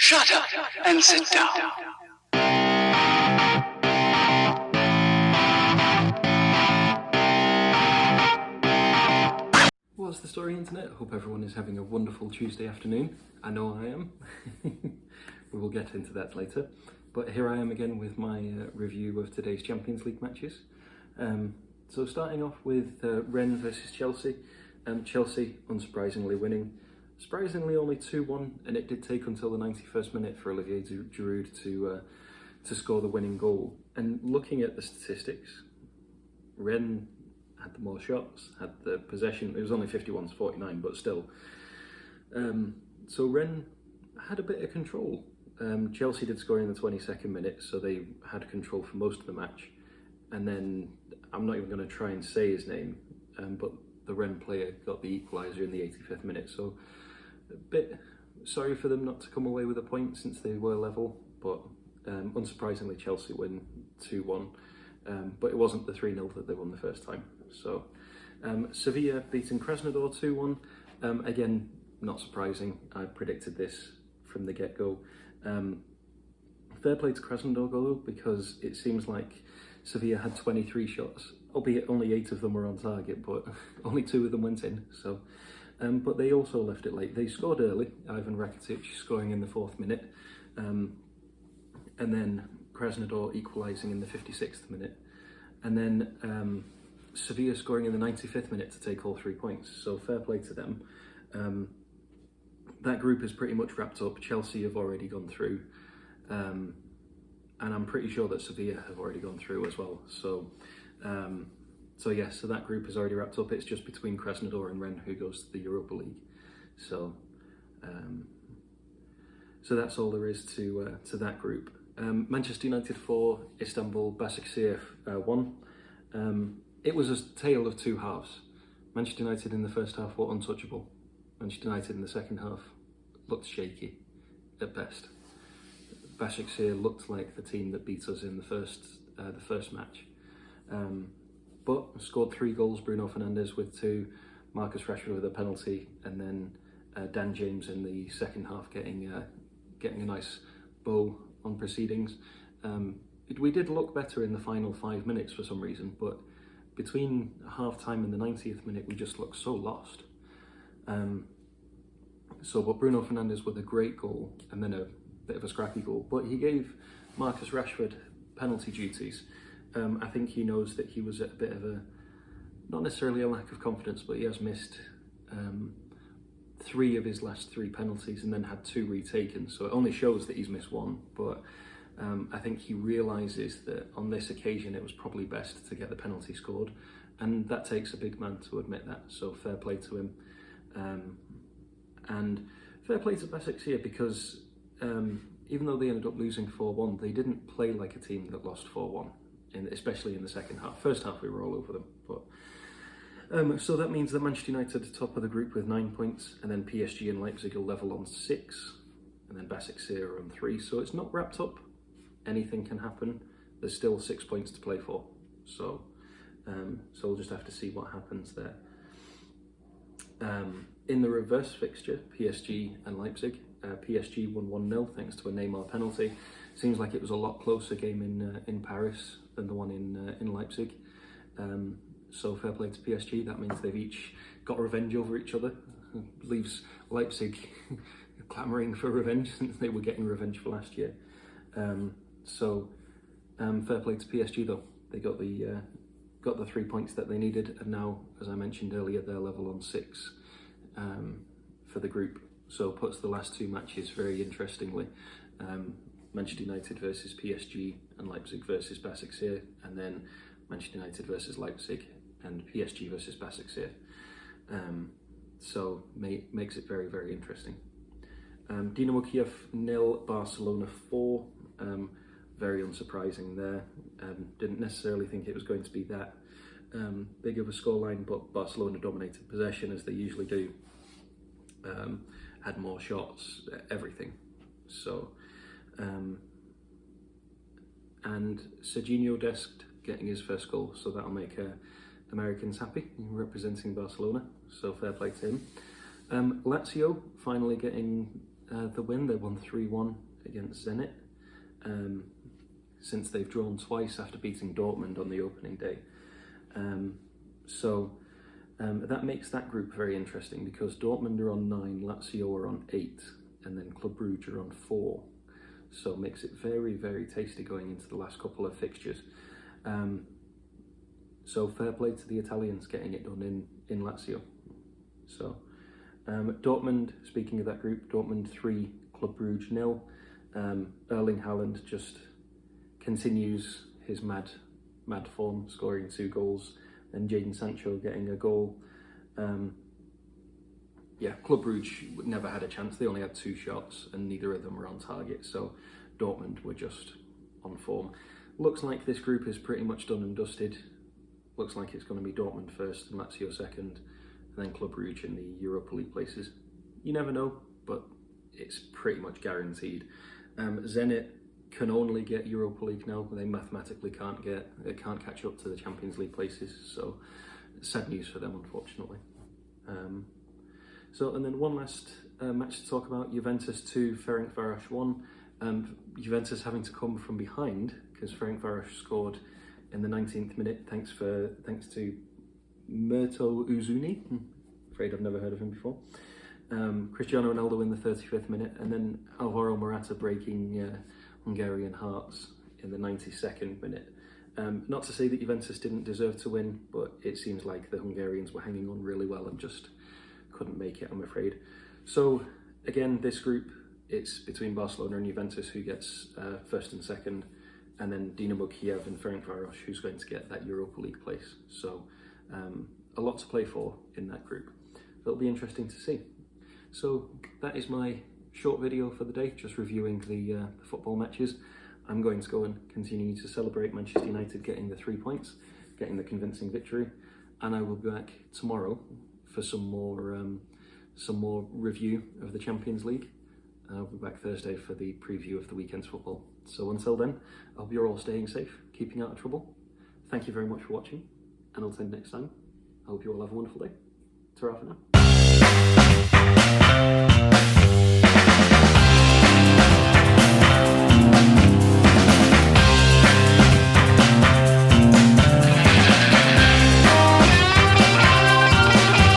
Shut up and sit down. What's the story, internet? I hope everyone is having a wonderful Tuesday afternoon. I know I am. We will get into that later. But here I am again with my review of today's Champions League matches. So starting off with Rennes versus Chelsea. Chelsea unsurprisingly winning. Surprisingly only 2-1, and it did take until the 91st minute for Olivier Giroud to score the winning goal. And looking at the statistics, Rennes had the more shots, had the possession. It was only 51-49, but still. So Rennes had a bit of control. Chelsea did score in the 22nd minute, so they had control for most of the match. And then, I'm not even going to try and say his name, but the Rennes player got the equaliser in the 85th minute. So a bit sorry for them not to come away with a point since they were level, but unsurprisingly Chelsea win 2-1. But it wasn't the 3-0 that they won the first time. So Sevilla beating Krasnodar 2-1. Again, not surprising. I predicted this from the get-go. Fair play to Krasnodar though, because it seems like Sevilla had 23 shots, albeit only 8 of them were on target, but only 2 of them went in. So, but they also left it late. They scored early, Ivan Rakitic scoring in the 4th minute, and then Krasnodar equalising in the 56th minute, and then Sevilla scoring in the 95th minute to take all 3 points. So fair play to them. That group is pretty much wrapped up. Chelsea have already gone through, and I'm pretty sure that Sevilla have already gone through as well. So, so that group is already wrapped up. It's just between Krasnodar and Rennes who goes to the Europa League. So, so that's all there is to that group. Manchester United 4, Istanbul, Başakşehir 1. It was a tale of two halves. Manchester United in the first half were untouchable. Manchester United in the second half looked shaky at best. Başakşehir looked like the team that beat us in the first match, but scored 3 goals. Bruno Fernandes with 2, Marcus Rashford with a penalty, and then Dan James in the second half getting a nice bow on proceedings. We did look better in the final 5 minutes for some reason, but between half time and the 90th minute we just looked so lost. But Bruno Fernandes with a great goal and then a bit of a scrappy goal, but he gave Marcus Rashford penalty duties. I think he knows that he was at a bit of not necessarily a lack of confidence, but he has missed 3 of his last 3 penalties and then had 2 retaken, so it only shows that he's missed 1, but I think he realises that on this occasion it was probably best to get the penalty scored, and that takes a big man to admit that, so fair play to him. And fair play to Başakşehir because even though they ended up losing 4-1, they didn't play like a team that lost 4-1, especially in the second half. First half we were all over them, but so that means that Manchester United are top of the group with 9 points, and then PSG and Leipzig are level on 6, and then Başakşehir are on 3. So it's not wrapped up. Anything can happen. There's still 6 points to play for. So we'll just have to see what happens there. In the reverse fixture, PSG and Leipzig, PSG won 1-0 thanks to a Neymar penalty. Seems like it was a lot closer game in Paris than the one in Leipzig. So fair play to PSG. That means they've each got revenge over each other. Leaves Leipzig clamouring for revenge since they were getting revenge for last year. Fair play to PSG though. They got the 3 points that they needed, and now, as I mentioned earlier, they're level on 6 for the group. So puts the last 2 matches very interestingly. Manchester United versus PSG and Leipzig versus Başakşehir, and then Manchester United versus Leipzig and PSG versus Başakşehir. So makes it very, very interesting. Dinamo Kiev 0, Barcelona 4. Very unsurprising there. Didn't necessarily think it was going to be that big of a scoreline, but Barcelona dominated possession as they usually do. Had more shots, everything. So, and Serginho Dest getting his first goal, so that'll make Americans happy, representing Barcelona. So fair play to him. Lazio finally getting the win. They won 3-1 against Zenit, since they've drawn twice after beating Dortmund on the opening day. That makes that group very interesting because Dortmund are on 9, Lazio are on 8, and then Club Brugge are on 4. So it makes it very, very tasty going into the last couple of fixtures. So fair play to the Italians getting it done in Lazio. So Dortmund, speaking of that group, Dortmund 3, Club Brugge 0. Erling Haaland just continues his mad form, scoring 2 goals, and Jadon Sancho getting a goal. Club Brugge never had a chance. They only had 2 shots and neither of them were on target, so Dortmund were just on form. Looks like this group is pretty much done and dusted. Looks like it's going to be Dortmund first and Lazio second, and then Club Brugge in the Europa League places. You never know, but it's pretty much guaranteed. Zenit can only get Europa League now, but they mathematically can't catch up to the Champions League places, so sad news for them, unfortunately. And then one last match to talk about, Juventus 2, Ferencváros 1. Juventus having to come from behind because Ferencváros scored in the 19th minute thanks to Murto Uzuni. Afraid I've never heard of him before. Cristiano Ronaldo in the 35th minute, and then Alvaro Morata breaking Hungarian hearts in the 92nd minute. Not to say that Juventus didn't deserve to win, but it seems like the Hungarians were hanging on really well and just couldn't make it, I'm afraid. So again, this group, it's between Barcelona and Juventus who gets first and second, and then Dinamo Kiev and Ferencváros who's going to get that Europa League place. So a lot to play for in that group. It'll be interesting to see. So that is my short video for the day, just reviewing the football matches. I'm going to go and continue to celebrate Manchester United getting the 3 points, getting the convincing victory, and I will be back tomorrow for some more review of the Champions League. I'll be back Thursday for the preview of the weekend's football. So until then, I hope you're all staying safe, keeping out of trouble. Thank you very much for watching, and until next time, I hope you all have a wonderful day. Ta-ra for now.